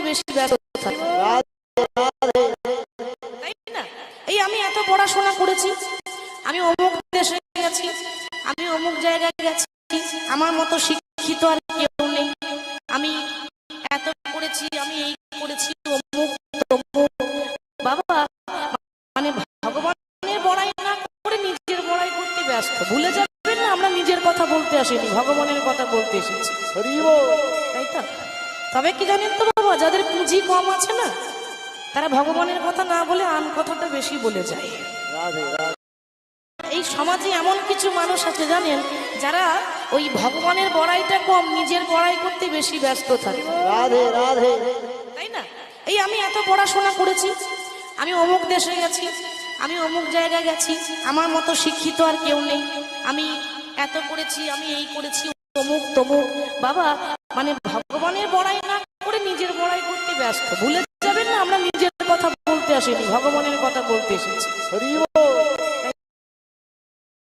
বেশি ব্যস্ত থাকে, তাই না? এই আমি এত পড়াশোনা করেছি, আমি অমুক দেশে গেছি, আমি অমুক জায়গায় গেছি, আমার মতো শিক্ষিত আর কেউ নেই, আমি এত করেছি, আমি এই করেছি, অমুক তমুক। বাবা, মানে ভগবানের বড়াই না করে নিজের বড়াই করতে ব্যস্ত। ভুলে যাবেন না, আমরা নিজের কথা বলতে আসিনি, ভগবানের কথা বলতে এসেছি, তাই তো? তবে কি জানেন তো বাবা, যাদের পুঁজি কম আছে না, তারা ভগবানের কথা না বলে আন কথাটা বেশি বলে যায়। এই সমাজে এমন কিছু মানুষ আছে জানেন, যারা ওই ভগবানের বড়াইটা কম, নিজের বড়াই করতে বেশি ব্যস্ত থাকে, তাই না? এই আমি এত পড়াশোনা করেছি, আমি অমুক দেশে গেছি, আমি অমুক জায়গায় গেছি, আমার মতো শিক্ষিত আর কেউ নেই, আমি এত করেছি, আমি এই করেছি, অমুক তমুক। বাবা, মানে ভগবানের বড়াই না করে নিজের বড়াই করতে ব্যস্ত। ভুলে যাবেন না, আমরা নিজের কথা বলতে আসিনি, ভগবানের কথা বলতে এসেছি।